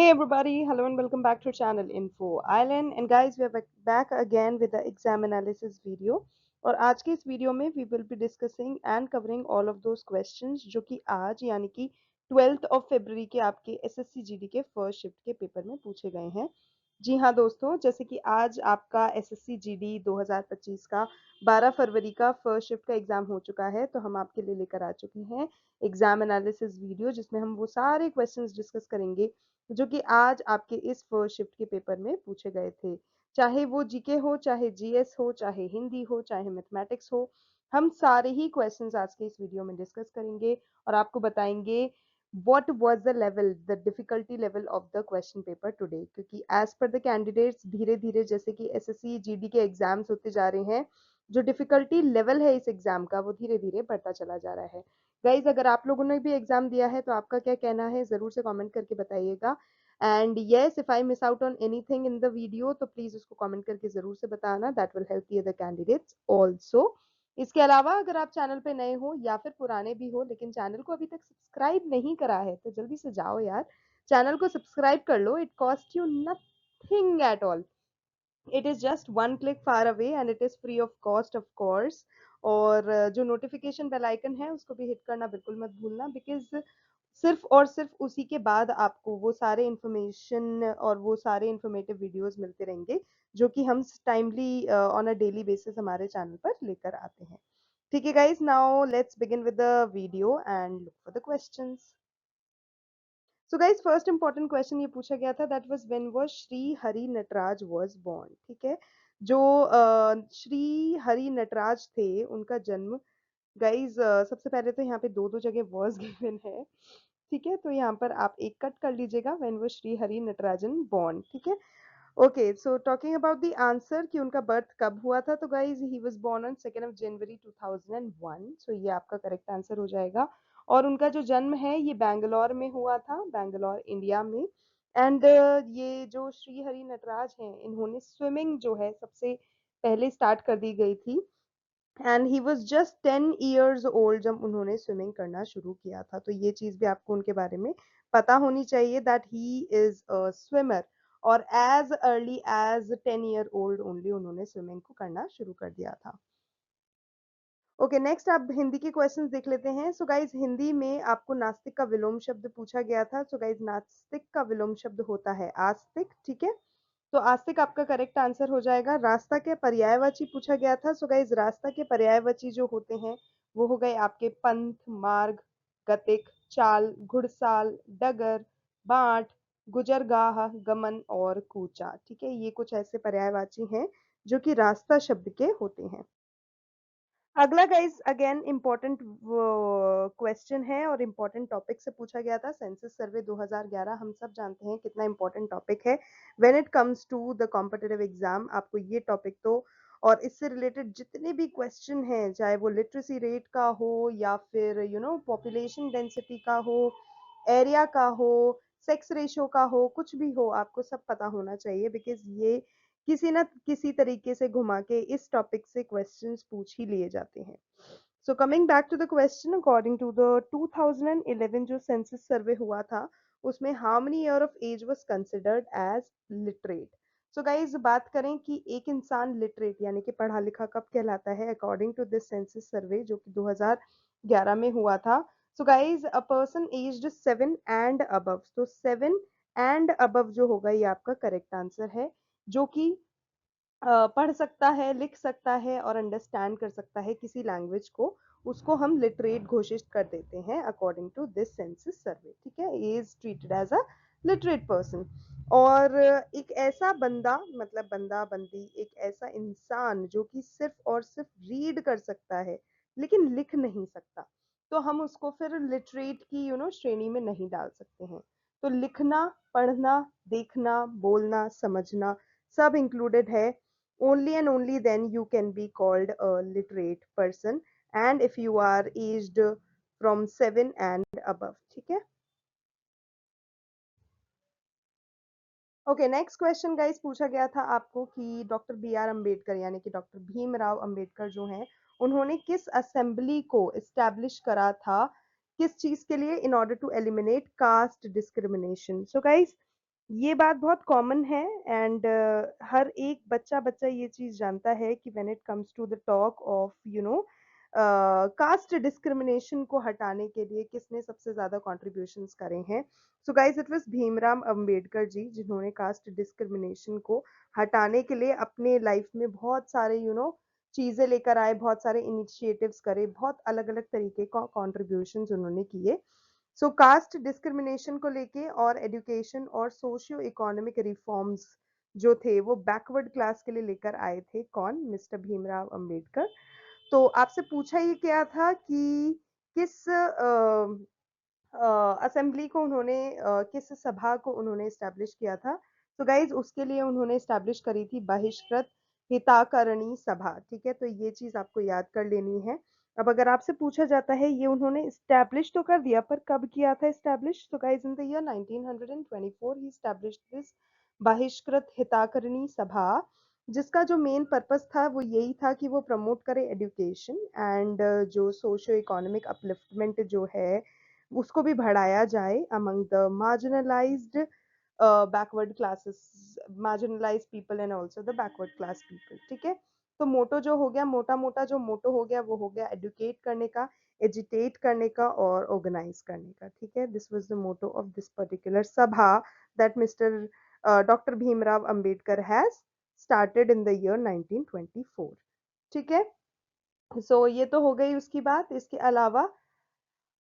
Hey everybody, hello and welcome back to channel Info Island. And guys, we are back again with the exam analysis video. और आज के इस video में we will be discussing and covering all of those questions जो कि आज यानी कि 12th of February के आपके SSC GD के फर्स्ट शिफ्ट के पेपर में पूछे गए हैं। जी हाँ दोस्तों, जैसे कि आज आपका SSC GD 2025 का 12 फरवरी का फर्स्ट शिफ्ट का एग्जाम हो चुका है, तो हम आपके लिए लेकर आ चुके हैं एग्जाम एनालिसिस वीडियो जिसमें हम वो सारे क्वेश्चंस डिस्कस करेंगे जो कि आज आपके इस फर्स्ट शिफ्ट के पेपर में पूछे गए थे। चाहे वो जीके हो, चाहे जीएस हो, चाहे हिंदी हो, चाहे मैथमेटिक्स हो, हम सारे ही क्वेश्चंस आज के इस वीडियो में डिस्कस करेंगे और आपको बताएंगे what was the level, the difficulty level of the question paper today. क्योंकि एज पर द कैंडिडेट्स धीरे धीरे जैसे कि एसएससी जीडी के एग्जाम्स होते जा रहे हैं, जो डिफिकल्टी लेवल है इस एग्जाम का वो धीरे धीरे बढ़ता चला जा रहा है। गाइज, अगर आप लोगों ने भी एग्जाम दिया है तो आपका क्या कहना है जरूर से कमेंट करके बताइएगा। And yes, if I miss out on anything in the video तो प्लीज उसको कमेंट करके जरूर से बताना, that will help the other candidates also. इसके अलावा अगर आप चैनल पे नए हो या फिर पुराने भी हो लेकिन चैनल को अभी तक सब्सक्राइब नहीं करा है तो जल्दी से जाओ यार, चैनल को सब्सक्राइब कर लो। It cost you nothing at all, it is just one click far away and it is free of cost of course. और जो नोटिफिकेशन बेल आइकन है उसको भी हिट करना बिल्कुल मत भूलना, बिकॉज सिर्फ और सिर्फ उसी के बाद आपको वो सारे इंफॉर्मेशन और वो सारे इंफॉर्मेटिव वीडियोस मिलते रहेंगे जो कि हम timely on a daily basis हमारे चैनल पर लेकर आते हैं। ठीक है guys, now let's begin with the video and look for the questions. So guys, first important question ये पूछा गया था, that was when was Shri Hari Nataraj was born. ठीक है, जो श्री हरि नटराज थे उनका जन्म, गाइज सबसे पहले तो यहाँ पे दो दो जगह वॉज गिवन है। ठीक है, तो यहाँ पर आप एक कट कर लीजिएगा, when was Shri Hari Natarajan born. ठीक है, okay, so talking about the answer कि उनका बर्थ कब हुआ था, तो guys he was born on 2 January 2001, so ये आपका करेक्ट आंसर हो जाएगा। और उनका जो जन्म है ये बैंगलोर में हुआ था, बैंगलोर इंडिया में। एंड ये जो श्री हरि नटराज हैं इन्होंने स्विमिंग जो है सबसे पहले स्टार्ट कर दी गई थी, and he was just 10 years old जब उन्होंने स्विमिंग करना शुरू किया था। तो ये चीज भी आपको उनके बारे में पता होनी चाहिए, that he is a swimmer. और as early as 10 year old only उन्होंने स्विमिंग को करना शुरू कर दिया था। ओके, नेक्स्ट आप हिंदी के क्वेश्चंस देख लेते हैं। सो गाइज, हिंदी में आपको नास्तिक का विलोम शब्द पूछा गया था। सो गाइज, नास्तिक का विलोम शब्द होता है आस्तिक। ठीक है, तो आस्तिक आपका करेक्ट आंसर हो जाएगा। रास्ता के पर्यायवाची पूछा गया था। सो गाइज, रास्ता के पर्यायवाची जो होते हैं वो हो गए आपके पंथ, मार्ग, गतिक, चाल, घुड़साल, डगर, बाट, गुजरगाह, गमन और कूचा। ठीक है, ये कुछ ऐसे पर्यायवाची हैं जो कि रास्ता शब्द के होते हैं। अगला गाइस अगेन इम्पोर्टेंट क्वेश्चन है और इम्पोर्टेंट टॉपिक से पूछा गया था। सेंसस सर्वे 2011 हम सब जानते हैं कितना इम्पोर्टेंट टॉपिक है when it comes to the competitive exam. आपको ये टॉपिक तो और इससे रिलेटेड जितने भी क्वेश्चन हैं, चाहे वो लिटरेसी रेट का हो या फिर पॉपुलेशन डेंसिटी का हो, एरिया का हो, सेक्स रेशियो का हो, कुछ भी हो, आपको सब पता होना चाहिए, बिकॉज ये किसी न किसी तरीके से घुमा के इस टॉपिक से क्वेश्चंस पूछ ही लिए जाते हैं। So coming back to the question, according to the 2011 जो सेंसस सर्वे हुआ था उसमें how many year of age was considered as literate. So guys, बात करें कि एक इंसान लिटरेट यानी कि पढ़ा लिखा कब कहलाता है अकॉर्डिंग टू दिस सेंसस सर्वे जो कि 2011 में हुआ था। So guys, a person aged 7 and above, तो 7 एंड अबव जो होगा ये आपका करेक्ट आंसर है, जो कि पढ़ सकता है, लिख सकता है और अंडरस्टैंड कर सकता है किसी लैंग्वेज को, उसको हम लिटरेट घोषित कर देते हैं according to this census survey. ठीक है, is treated as a literate person. और एक ऐसा बंदा, मतलब बंदा बंदी, एक ऐसा इंसान जो कि सिर्फ और सिर्फ रीड कर सकता है लेकिन लिख नहीं सकता, तो हम उसको फिर लिटरेट की श्रेणी में नहीं डाल सकते हैं। तो लिखना, पढ़ना, देखना, बोलना, समझना सब इंक्लूडेड है। only and only then you can be called a literate person, and if you are aged from 7 and above। ठीक है, ओके, नेक्स्ट क्वेश्चन गाइस पूछा गया था आपको कि डॉक्टर बी आर अम्बेडकर यानी कि डॉक्टर भीमराव अंबेडकर जो हैं उन्होंने किस असेंबली को एस्टैब्लिश करा था, किस चीज के लिए, in order to eliminate caste discrimination. So guys, ये बात बहुत कॉमन है एंड हर एक बच्चा ये चीज़ जानता है कि when it comes to the talk of caste discrimination को हटाने के लिए किसने सबसे ज़्यादा कॉन्ट्रिब्यूशंस करे हैं। So guys it was Bhimrao Ambedkar ji जिन्होंने कास्ट डिस्क्रिमिनेशन को हटाने के लिए अपने लाइफ में बहुत सारे चीज़ें लेकर आए, बहुत सारे इनिशिएटिव्स करे, बहुत अलग-अलग तरीके का कॉन्ट्रिब्यूशंस उन्होंने किए। सो कास्ट डिस्क्रिमिनेशन को लेके और एजुकेशन और सोशियो इकोनॉमिक रिफॉर्म्स जो थे वो बैकवर्ड क्लास के लिए लेकर आए थे कौन? मिस्टर भीमराव अंबेडकर। तो आपसे पूछा ये गया था कि किस असेंबली को उन्होंने किस सभा को उन्होंने एस्टैब्लिश किया था। तो गाइज उसके लिए उन्होंने एस्टैब्लिश करी थी बहिष्कृत हिताकरणी सभा। ठीक है, तो ये चीज आपको याद कर लेनी है। अब अगर आपसे पूछा जाता है ये उन्होंने एस्टैब्लिश तो कर दिया पर कब किया था एस्टैब्लिश, तो guys in the year 1924 he established this बहिष्कृत हिताकरणी सभा, जिसका जो मेन पर्पस था वो यही था कि वो प्रमोट करे एजुकेशन एंड जो सोशियो इकोनॉमिक अपलिफ्टमेंट जो है उसको भी बढ़ाया जाए among the marginalised backward classes, marginalised people and also the backward class people. ठीक है, तो मोटो जो हो गया, मोटा मोटा जो मोटो हो गया वो हो गया एडुकेट करने का, एजिटेट करने का और ऑर्गेनाइज करने का। ठीक है, this was the motto of this particular sabha that mister doctor Bhimrao Ambedkar has started in the year 1924। ठीक है, सो ये तो हो गई उसकी बात। इसके अलावा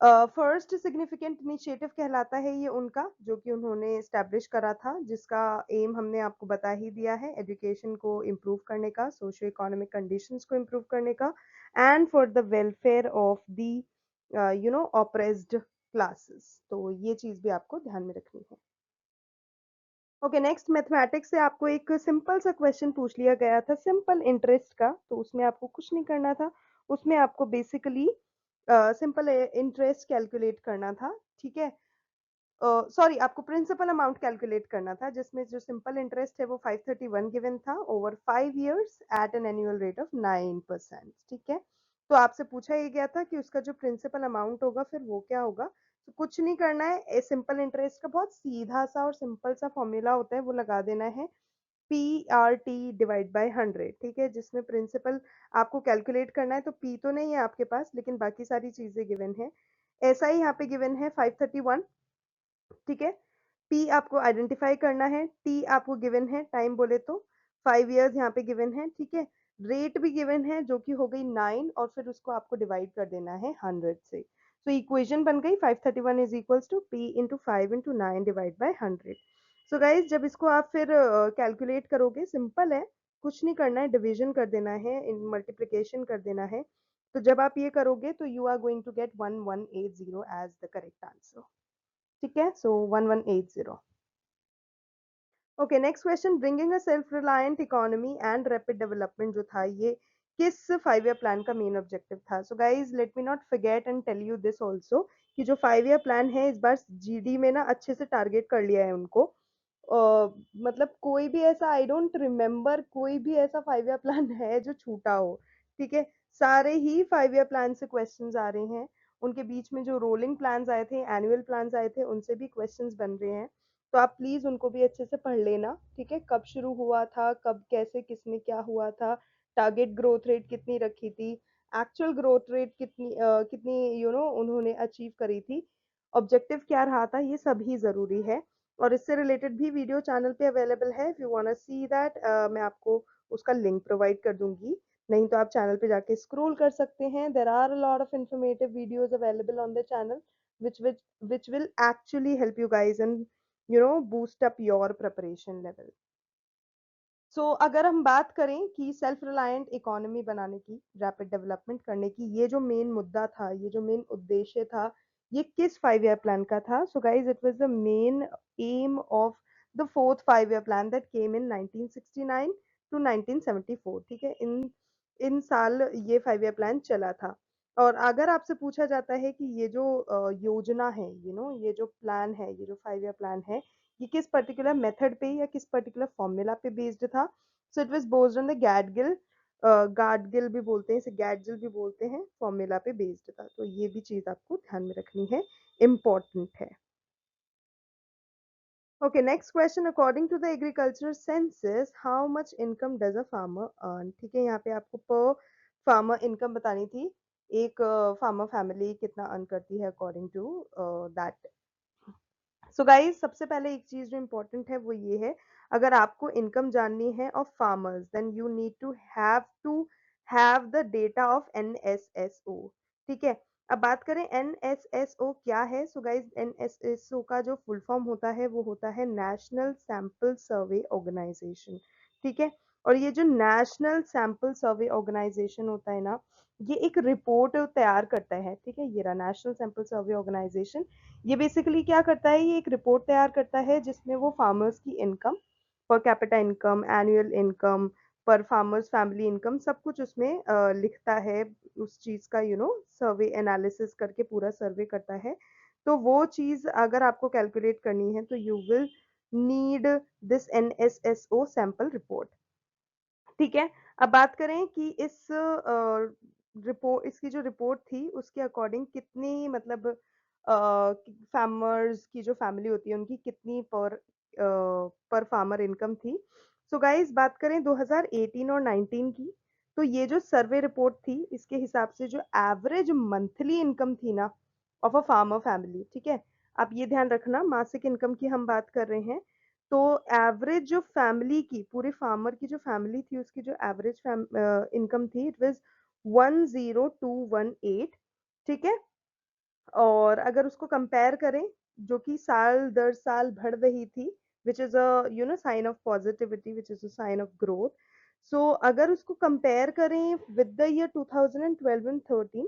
फर्स्ट सिग्निफिकेंट इनिशिएटिव कहलाता है ये उनका, जो कि उन्होंने एस्टैब्लिश करा था, जिसका एम हमने आपको बता ही दिया है, एजुकेशन को इम्प्रूव करने का, सोशियो इकोनॉमिक कंडीशंस को इम्प्रूव करने का and for the welfare of the oppressed classes. तो ये चीज भी आपको ध्यान में रखनी है। ओके, नेक्स्ट मैथमेटिक्स से आपको एक सिंपल सा क्वेश्चन पूछ लिया गया था सिंपल इंटरेस्ट का, तो उसमें आपको कुछ नहीं करना था। उसमें आपको बेसिकली सिंपल इंटरेस्ट कैलकुलेट करना था। ठीक है, सॉरी, आपको प्रिंसिपल अमाउंट कैलकुलेट करना था, जिसमें जो सिंपल इंटरेस्ट है वो 531 गिवन था over 5 years at an annual rate of 9%। ठीक है, तो आपसे पूछा ये गया था कि उसका जो प्रिंसिपल अमाउंट होगा फिर वो क्या होगा। तो कुछ नहीं करना है, सिंपल इंटरेस्ट का बहुत सीधा सा और सिंपल सा फॉर्मूला होता है, वो लगा देना है P R T divide by 100। ठीक है, जिसमें प्रिंसिपल आपको कैलकुलेट करना है, तो पी तो नहीं है आपके पास लेकिन बाकी सारी चीजें गिवन है। ऐसा ही यहाँ पे गिवन है 531। ठीक है, पी आपको आइडेंटिफाई करना है, टी आपको गिवन है टाइम बोले तो 5 years यहाँ पे गिवन है। ठीक है, रेट भी गिवन है जो कि हो गई 9 और फिर उसको आपको डिवाइड कर देना है 100 से। तो इक्वेशन बन गई 531 is equals to P into 5 into 9 divide by 100। So guys जब इसको आप फिर कैलकुलेट करोगे, सिंपल है, कुछ नहीं करना है, डिवीजन कर देना है, मल्टीप्लीकेशन कर देना है। तो जब आप ये करोगे तो you are going to get 1180 as the correct answer. ठीक है, so 1180। Okay, next question, bringing a self reliant economy and rapid development जो था ये किस 5 year प्लान का मेन ऑब्जेक्टिव था। So guys let me not forget and tell you this also कि जो 5 year प्लान है इस बार जीडी में ना अच्छे से टारगेट कर लिया है उनको। मतलब कोई भी ऐसा, आई डोंट रिमेम्बर कोई भी ऐसा 5 year प्लान है जो छूटा हो। ठीक है, सारे ही 5 year प्लान से क्वेश्चंस आ रहे हैं। उनके बीच में जो रोलिंग प्लान्स आए थे, एनुअल प्लान्स आए थे, उनसे भी क्वेश्चंस बन रहे हैं। तो आप प्लीज उनको भी अच्छे से पढ़ लेना। ठीक है, कब शुरू हुआ था, कब कैसे किसमें क्या हुआ था, टारगेट ग्रोथ रेट कितनी रखी थी, एक्चुअल ग्रोथ रेट कितनी उन्होंने अचीव करी थी, ऑब्जेक्टिव क्या रहा था, ये सभी जरूरी है। और इससे रिलेटेड भी वीडियो चैनल पे अवेलेबल है, if you want to see that मैं आपको उसका लिंक प्रोवाइड कर दूंगी। नहीं तो आप चैनल पे जाके स्क्रॉल कर सकते हैं, there are a lot of informative videos available on the channel which will actually help you guys in boost up your preparation level. सो अगर हम बात करें कि सेल्फ रिलायंट इकोनॉमी बनाने की, रैपिड डेवलपमेंट करने की, ये जो मेन मुद्दा था, ये जो मेन उद्देश्य था, ये किस 5 year प्लान का था। So guys it was the main aim of the fourth 5 year plan that came in 1969 to 1974। ठीक है, इन साल ये 5 year प्लान चला था। और अगर आपसे पूछा जाता है कि ये जो योजना है, ये जो प्लान है, ये जो 5 year प्लान है, ये किस पर्टिकुलर मेथड पे या किस पर्टिकुलर फॉर्मूला पे बेस्ड था। So it was based on the Gadgil, Gardgil भी बोलते हैं इसे, गैडजिल भी बोलते हैं, फॉर्मूला पे बेस्ड था। तो ये भी चीज आपको ध्यान में रखनी है, इम्पोर्टेंट है। Okay, next question, according to the agriculture census how much income does a farmer earn. ठीक है, यहाँ पे आपको पर फार्मर इनकम बतानी थी, एक फार्मर फैमिली कितना अर्न करती है according to that. So guys, सबसे पहले एक चीज जो इम्पोर्टेंट है वो ये है, अगर आपको इनकम जाननी है of farmers then you need to have the data of NSSO. ठीक है, अब बात करें एनएसएसओ क्या है। सो गाइस, एनएसएसओ का जो फुल फॉर्म होता है वो होता है नेशनल सैंपल सर्वे ऑर्गेनाइजेशन। ठीक है, और ये जो नेशनल सैंपल सर्वे ऑर्गेनाइजेशन होता है ना, ये एक रिपोर्ट तैयार करता है। ठीक है, ये रहा नेशनल सैंपल सर्वे ऑर्गेनाइजेशन। ये बेसिकली क्या करता है, ये एक रिपोर्ट तैयार करता है जिसमें वो फार्मर्स की income, per capita income, annual income, पर फार्मर्स फैमिली इनकम, सब कुछ उसमें लिखता है। उस चीज का सर्वे एनालिसिस करके पूरा सर्वे करता है। तो वो चीज अगर आपको कैलकुलेट करनी है तो you will need this NSSO sample report. ठीक है, अब बात करें कि इस रिपोर्ट, इसकी जो रिपोर्ट थी उसके अकॉर्डिंग कितनी, मतलब फार्मर्स की जो फैमिली होती है उनकी कितनी पर फार्मर इनकम थी। सो गाइस, बात करें 2018 और 19 की, तो ये जो सर्वे रिपोर्ट थी इसके हिसाब से जो एवरेज मंथली इनकम थी ना ऑफ अ फार्मर फैमिली, ठीक है, आप ये ध्यान रखना मासिक इनकम की हम बात कर रहे हैं। तो एवरेज जो फैमिली की, पूरे फार्मर की जो फैमिली थी उसकी जो एवरेज इनकम थी इट वाज 10218। ठीक है, और अगर उसको कंपेयर करें, जो कि साल दर साल बढ़ रही थी, which is a sign of positivity, which is a sign of growth. So अगर उसको कंपेयर करें विद द ईयर 2012 एंड 13,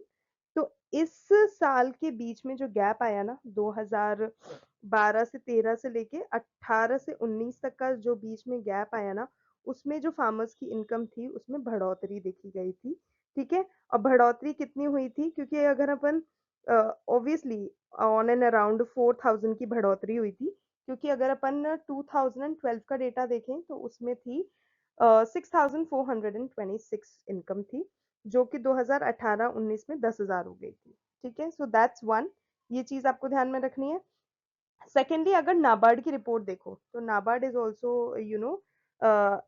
तो इस साल के बीच में जो गैप आया ना, 2012 से 13 से लेके 18 से 19 तक का जो बीच में गैप आया ना, उसमें जो फार्मर्स की इनकम थी उसमें बढ़ोतरी देखी गई थी। ठीक है, और बढ़ोतरी कितनी हुई थी, क्योंकि अगर अपन ऑब्वियसली ऑन एंड अराउंड 4000 की बढ़ोतरी हुई थी, क्योंकि अगर अपन 2012 का डेटा देखें तो उसमें थी 6426 इनकम थी, जो कि 2018-19 में 10,000 हो गई थी। ठीक है, सो दैट्स वन, ये चीज आपको ध्यान में रखनी है। सेकेंडली, अगर नाबार्ड की रिपोर्ट देखो तो NABARD is also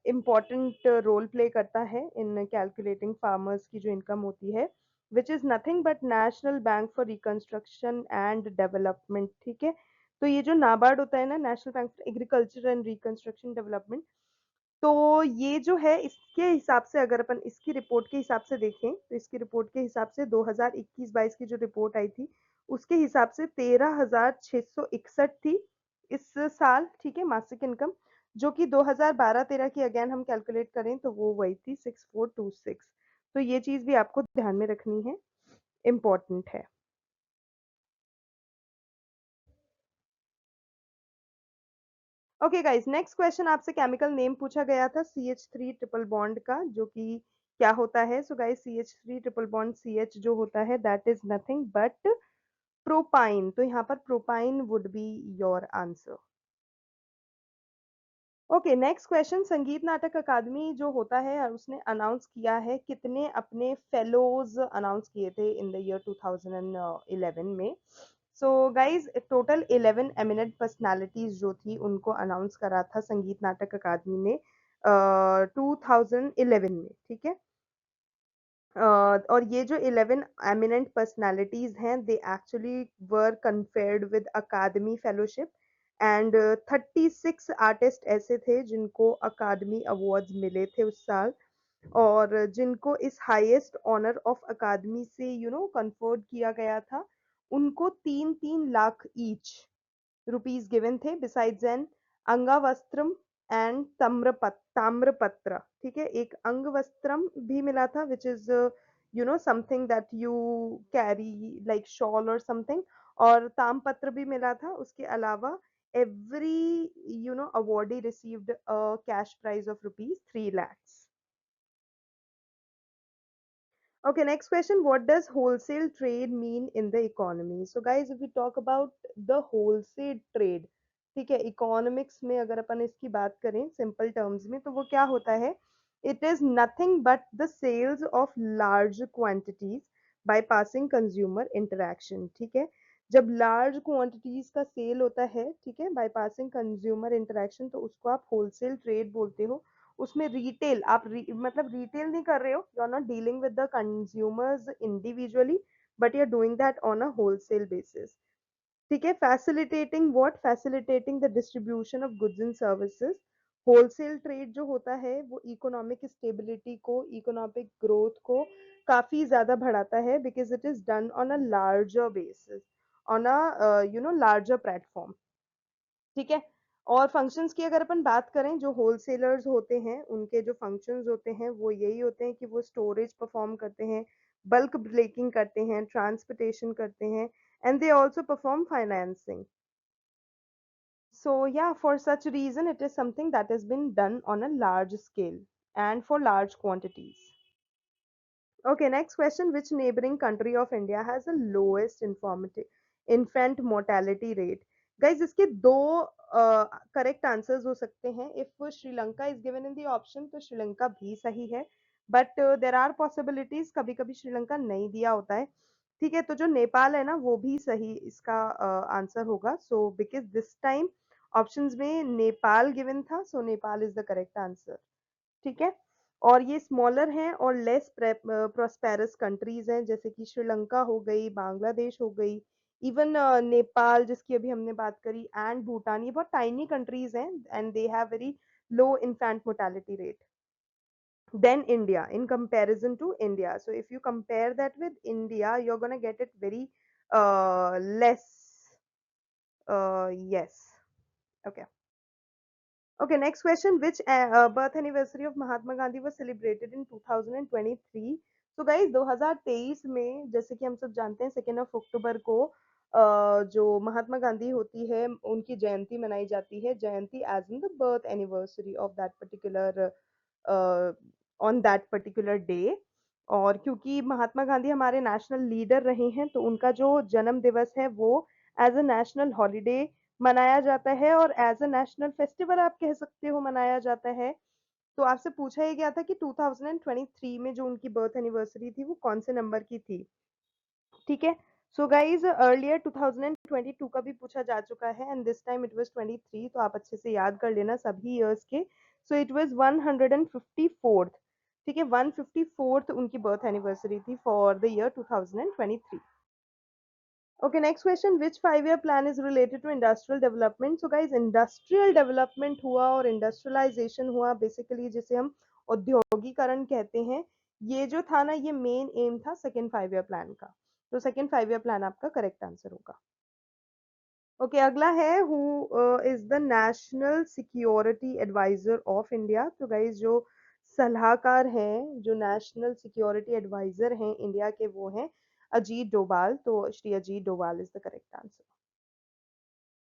important role play करता है इन कैलकुलेटिंग फार्मर्स की जो इनकम होती है, which is nothing but national bank for reconstruction and development. ठीक है, तो ये जो नाबार्ड होता है ना, national bank for agriculture and reconstruction development, तो ये जो है इसके हिसाब से, अगर अपन इसकी रिपोर्ट के हिसाब से देखें तो इसकी रिपोर्ट के हिसाब से 2021-22 की जो रिपोर्ट आई थी उसके हिसाब से 13,661 थी इस साल। ठीक है, मासिक इनकम, जो कि 2012-13 की अगेन हम कैलकुलेट करें तो वो वही थी 6426। तो ये चीज भी आपको ध्यान में रखनी है, इम्पोर्टेंट है। ओके गाइस, नेक्स्ट क्वेश्चन आपसे केमिकल नेम पूछा गया था CH3 ट्रिपल बॉन्ड का, जो कि क्या होता है। So guys, CH3 triple bond CH जो होता है that is nothing but propyne. तो यहाँ पर propyne would be your answer. Okay, next question, संगीत नाटक अकादमी जो होता है उसने अनाउंस किया है कितने अपने फेलोज अनाउंस किए थे इन द ईयर 2011 में। So guys, total 11 eminent personalities जो थी उनको अनाउंस करा था संगीत नाटक अकादमी ने 2011 में। ठीक है, और ये जो 11 एमिनेंट पर्सनालिटीज हैं they actually were conferred with academy fellowship, and 36 artist ऐसे थे जिनको अकादमी अवार्ड्स मिले थे उस साल, और जिनको इस हाईएस्ट ऑनर ऑफ अकादमी से कन्फर्ड किया गया था, उनको 3-3 लाख ईच rupees given थे, besides an angavastram and tamrapatra. ठीक है, एक अंगवस्त्रम भी मिला था which is something that you carry like shawl और समथिंग, और तामपत्र भी मिला था। उसके अलावा every awardee received a cash prize of ₹3 lakhs। Okay, next question. What does wholesale trade mean in the economy? So guys, if we talk about the wholesale trade, ठीक है, इकोनॉमिक्स में अगर अपन इसकी बात करें सिंपल टर्म्स में तो वो क्या होता है, it is nothing but the sales of large quantities by passing consumer interaction. ठीक है, जब लार्ज क्वांटिटीज का सेल होता है, ठीक है, बाईपासिंग कंज्यूमर इंटरेक्शन, तो उसको आप होलसेल ट्रेड बोलते हो। उसमें रिटेल आप मतलब रिटेल नहीं कर रहे हो, you are not dealing with the consumers individually, but you are doing that on a wholesale basis. ठीक है, facilitating what, facilitating the distribution of goods and services. Wholesale trade जो होता है वो इकोनॉमिक स्टेबिलिटी को, इकोनॉमिक ग्रोथ को काफी ज्यादा बढ़ाता है, because it is done on a larger basis, on a larger platform. ठीक है, और फंक्शंस की अगर अपन बात करें, जो होलसेलर्स होते हैं उनके जो फंक्शंस होते हैं वो यही होते हैं कि वो स्टोरेज परफॉर्म करते हैं, बल्क ब्रेकिंग करते हैं, ट्रांसपोर्टेशन करते हैं, and they also perform financing. So yeah, for such reason, it is something that has been done on a large scale and for large quantities. Okay, next question. Which neighboring country of India has the lowest infant mortality rate? Guys, इसके दो correct answers हो सकते हैं. If Sri Lanka is given in the option, तो श्रीलंका भी सही है. But there are possibilities. कभी कभी श्रीलंका नहीं दिया होता है. ठीक है, तो जो नेपाल है ना वो भी सही इसका आंसर होगा. So because this time options में नेपाल गिवन था, so Nepal is the correct answer. ठीक है, और ये स्मॉलर हैं और लेस प्रोस्पेरस कंट्रीज हैं, जैसे कि श्रीलंका हो गई, बांग्लादेश हो गई, इवन नेपाल जिसकी अभी हमने बात करी, एंड भूटान, ये बहुत टाइनी कंट्रीज हैं and they have very low infant mortality rate than India in comparison to India. So if you compare that with India, you're gonna get it very less. Yes. Okay. Okay, next question. Which birth anniversary of Mahatma Gandhi was celebrated in 2023? So guys, 2023 में, जैसे कि हम सब जानते हैं, 2 अक्टूबर को जो महात्मा गांधी होती है उनकी जयंती मनाई जाती है. Jayanti as in the birth anniversary of that particular on that particular day. और क्योंकि महात्मा गांधी हमारे नेशनल लीडर रहे हैं, तो उनका जो जन्म दिवस है वो एज अ नेशनल हॉलीडे मनाया जाता है और एज अ नेशनल फेस्टिवल आप कह सकते हो मनाया जाता है. तो आपसे पूछा ही गया था कि 2023 में जो उनकी बर्थ एनिवर्सरी थी वो कौन से नंबर की थी. ठीक है, सो गाइज अर्लियर 2022 का भी पूछा जा चुका है and this time it was 23, तो आप अच्छे से याद कर लेना सभी ईयर्स के. सो इट वाज 154th. ठीक है, 154th उनकी बर्थ एनिवर्सरी थी for the year 2023. Okay, next question. Which 5-year plan is related to industrial development? So guys, industrial development हुआ और industrialization हुआ, basically जिसे हम औद्योगिकरण कहते हैं, ये जो था ना, ये मेन एम था सेकेंड 5-year प्लान का. तो सेकेंड 5-year प्लान आपका करेक्ट आंसर होगा. ओके, अगला है who is the national security adviser of India. तो गाइज जो सलाहकार हैं, जो नेशनल सिक्योरिटी एडवाइजर हैं इंडिया के, वो हैं अजीत डोभाल. तो Shri Ajit Doval is the correct answer.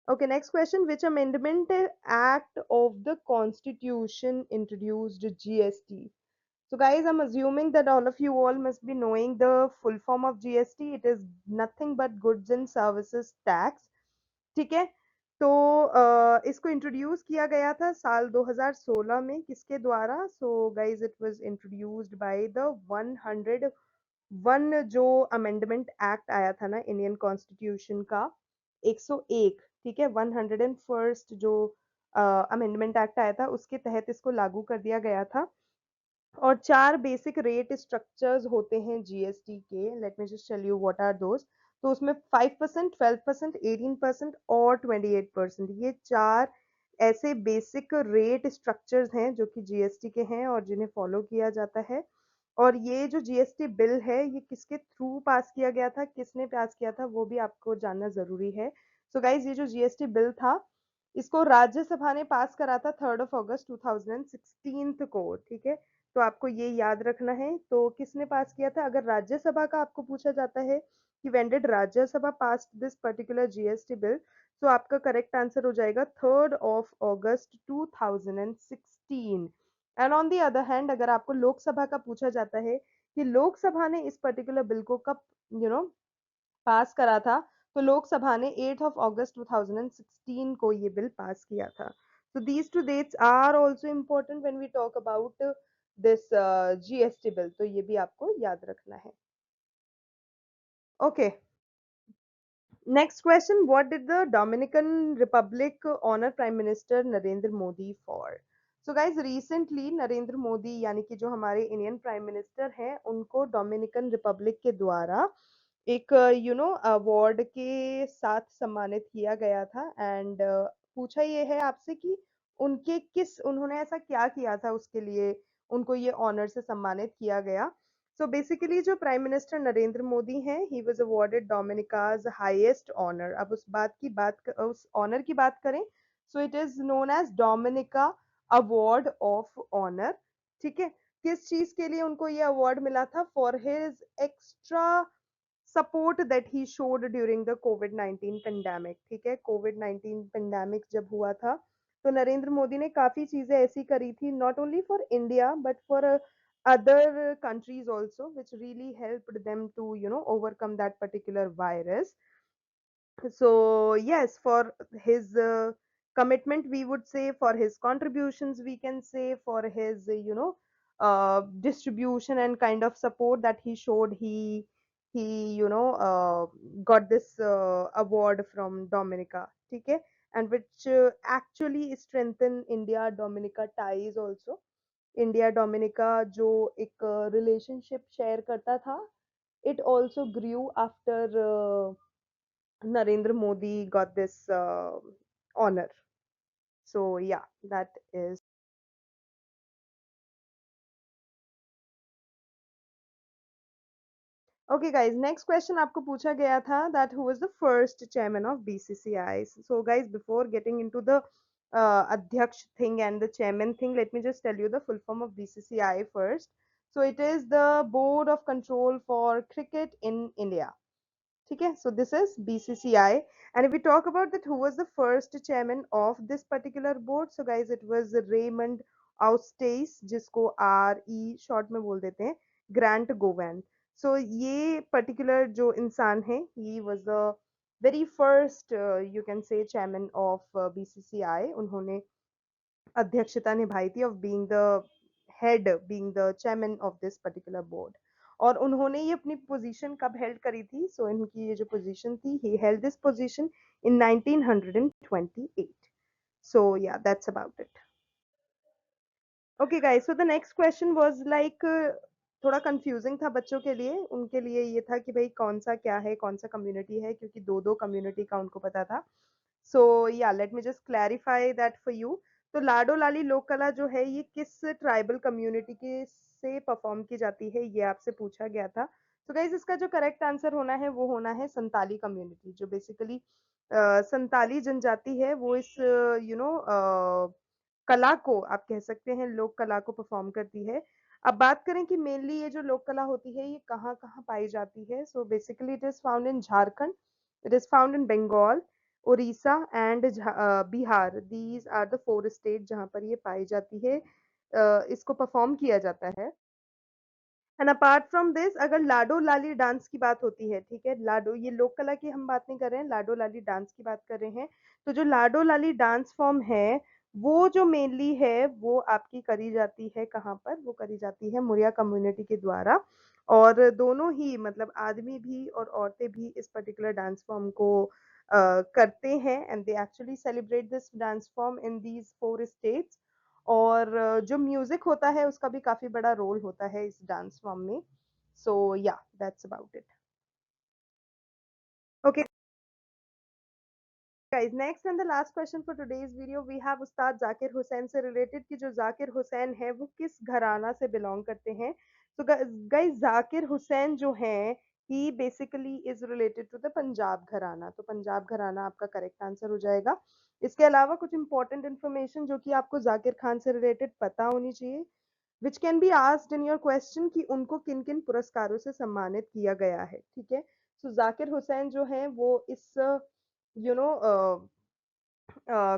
Okay, next question. Which amendment act of the constitution introduced GST? So guys, I'm assuming that all of you all must be knowing the full form of GST. It is nothing but goods and services tax. ठीक है, तो इसको introduce किया गया था साल 2016 में, किसके द्वारा? सो guys it was introduced by the 101 जो अमेंडमेंट एक्ट आया था ना इंडियन कॉन्स्टिट्यूशन का, 101. ठीक है, 101st जो अमेंडमेंट एक्ट आया था उसके तहत इसको लागू कर दिया गया था. और 4 बेसिक रेट स्ट्रक्चर्स होते हैं जीएसटी के. Let me just tell you what are those. तो उसमें 5%, 12%, 18% और 28%, ये 4 ऐसे बेसिक रेट स्ट्रक्चर्स हैं जो कि जीएसटी के हैं और जिन्हें फॉलो किया जाता है. और ये जो जीएसटी बिल है ये किसके थ्रू पास किया गया था, किसने पास किया था, वो भी आपको जानना जरूरी है. सो गाइज, ये जो जीएसटी बिल था इसको राज्यसभा ने पास करा था 3 अगस्त 2016 को. ठीक है, तो आपको ये याद रखना है. तो किसने पास किया था? अगर राज्यसभा का आपको पूछा जाता है कि when did Rajya Sabha pass this particular GST bill, तो आपका करेक्ट आंसर हो जाएगा 3 अगस्त 2016. And on the other hand, अगर आपको लोकसभा का पूछा जाता है कि लोकसभा ने इस पर्टिकुलर बिल को कब पास करा था, तो लोकसभा ने 8 अगस्त 2016 को ये बिल पास किया था. So these two dates are also important when we talk about this GST bill. तो ये भी आपको याद रखना है. Okay. Next question, what did the Dominican Republic honor Prime Minister Narendra Modi for? So guys, recently Narendra Modi यानी कि जो हमारे इंडियन प्राइम मिनिस्टर हैं उनको डोमिनिकन रिपब्लिक के द्वारा एक अवार्ड के साथ सम्मानित किया गया था एंड पूछा ये है आपसे कि उन्होंने ऐसा क्या किया था उसके लिए उनको ये ऑनर से सम्मानित किया गया। सो बेसिकली जो प्राइम मिनिस्टर नरेंद्र मोदी हैं he was awarded Dominica's highest honour. अब उस ऑनर की बात करें, so it is known as Dominica award of honour. ठीक है, किस चीज के लिए उनको ये अवार्ड मिला था? For his extra support that he showed during the covid pandemic. ठीक है, कोविड-19 पेंडेमिक जब हुआ था तो नरेंद्र मोदी ने काफी चीजें ऐसी करी थी, not only for India but for other countries also, which really helped them to overcome that particular virus. So yes, for his commitment, we would say, for his contributions, we can say, for his distribution and kind of support that he showed, he got this award from Dominica. Okay, and which actually strengthen India Dominica ties also. India Dominica जो एक relationship share करता था, it also grew after Narendra Modi got this honor. So yeah, that is okay guys. Next question आपको पूछा गया था that who was the first chairman of BCCI. So guys, before getting into the adhyaksh thing and the chairman thing, let me just tell you the full form of BCCI first. So it is the Board of Control for Cricket in India. Okay, so this is BCCI, and if we talk about that, who was the first chairman of this particular board? So guys, it was Raymond Eustace, जिसको RE short में बोल देते हैं, Grant Govan. So ये particular जो इंसान है, he was the very first you can say chairman of BCCI. उन्होंने अध्यक्षता निभाई थी of being the head, being the chairman of this particular board. और उन्होंने ये अपनी पोजीशन कब हेल्ड करी थी? सो इनकी ये जो पोजीशन थी, he held this position in 1928. So yeah, that's about it. Okay guys, so the next question was like थोड़ा कंफ्यूजिंग था बच्चों के लिए। उनके लिए ये था कि भाई कौन सा क्या है, कौन सा कम्युनिटी है, क्योंकि दो दो कम्युनिटी का उनको पता था। सो या late me just clarify that for you. तो लाडो लाली लोक कला जो है ये किस ट्राइबल कम्युनिटी के से परफॉर्म की जाती है, ये आपसे पूछा गया था। तो गाइज इसका जो करेक्ट आंसर होना है वो होना है संताली कम्युनिटी, जो बेसिकली संताली जनजाति है, वो इस कला को आप कह सकते हैं लोक कला को परफॉर्म करती है। अब बात करें कि मेनली ये जो लोक कला होती है ये कहाँ कहाँ पाई जाती है, so basically it is found in Jharkhand, it is found in Bengal, Orissa and Bihar. These are the four state जहाँ पर ये पाई जाती है, इसको परफॉर्म किया जाता है। एंड अपार्ट फ्रॉम दिस, अगर लाडो लाली डांस की बात होती है, ठीक है, लाडो ये लोक कला की हम बात नहीं कर रहे हैं, लाडो लाली डांस की बात कर रहे हैं। तो जो लाडो लाली डांस फॉर्म है वो जो मेनली है वो आपकी करी जाती है कहाँ पर? वो करी जाती है मुरिया कम्युनिटी के द्वारा। और दोनों ही मतलब आदमी भी और औरतें भी इस पर्टिकुलर डांस फॉर्म को करते हैं and they actually celebrate this dance form in these four states. और जो म्यूजिक होता है उसका भी काफी बड़ा रोल होता है इस डांस फॉर्म में। सो या that's about it. Okay guys, next and the last question for today's video we have उस्ताद जाकिर हुसैन से रिलेटेड कि जो जाकिर हुसैन है वो किस घराना से बिलोंग करते हैं। तो गाइस जाकिर हुसैन जो है he basically is related to the Punjab घराना। तो पंजाब घराना आपका करेक्ट आंसर हो जाएगा। इसके अलावा कुछ इंपॉर्टेंट इन्फॉर्मेशन जो कि आपको जाकिर खान से रिलेटेड पता होनी चाहिए, which can be asked in your question कि उनको किन किन पुरस्कारों से सम्मानित किया गया है। ठीक है, सो जाकिर हुसैन जो है वो इस यू नो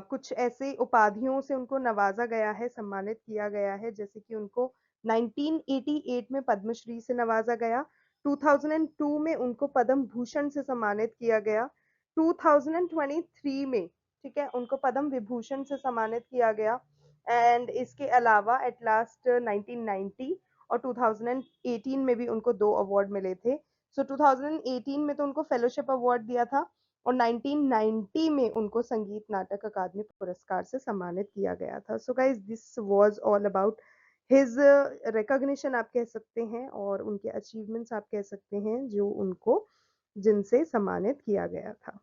कुछ ऐसे उपाधियों से उनको नवाजा गया है, सम्मानित किया गया है, जैसे कि उनको 1988 में पद्मश्री से नवाजा गया, 2002 में उनको पद्म भूषण से सम्मानित किया गया, 2023 में ठीक है उनको पद्म विभूषण से सम्मानित किया गया। एंड इसके अलावा एट लास्ट 1990 और 2018 में भी उनको दो अवार्ड मिले थे। सो 2018 में तो उनको फेलोशिप अवार्ड दिया था और 1990 में उनको संगीत नाटक अकादमी पुरस्कार से सम्मानित किया गया था। So guys, this was all about his recognition आप कह सकते हैं, और उनके अचीवमेंट्स आप कह सकते हैं, जो उनको जिनसे सम्मानित किया गया था।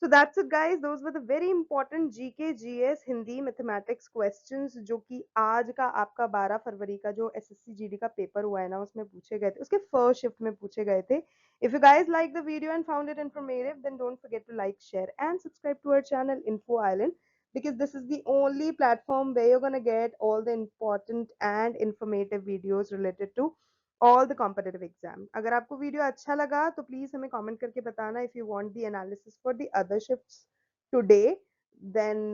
So that's it guys, those were the very important GK GS Hindi mathematics questions जो कि आज का आपका 12 फरवरी का जो एसएससी जीडी का पेपर हुआ है ना, उसमें पूछे गए थे, उसके फर्स्ट शिफ्ट में पूछे गए थे। If you guys like the video and found it informative, then don't forget to like, share and subscribe to our channel Info Island, because this is the only platform where you're gonna get all the important and informative videos related to all the competitive exam. अगर आपको video अच्छा लगा तो please हमें comment करके बताना if you want the analysis for the other shifts today, then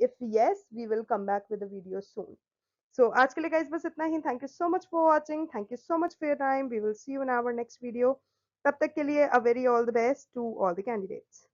if yes we will come back with the video soon. So आज के लिए गाइस बस इतना ही। Thank you so much for watching, thank you so much for your time, we will see you in our next video. तब तक के लिए a very all the best to all the candidates.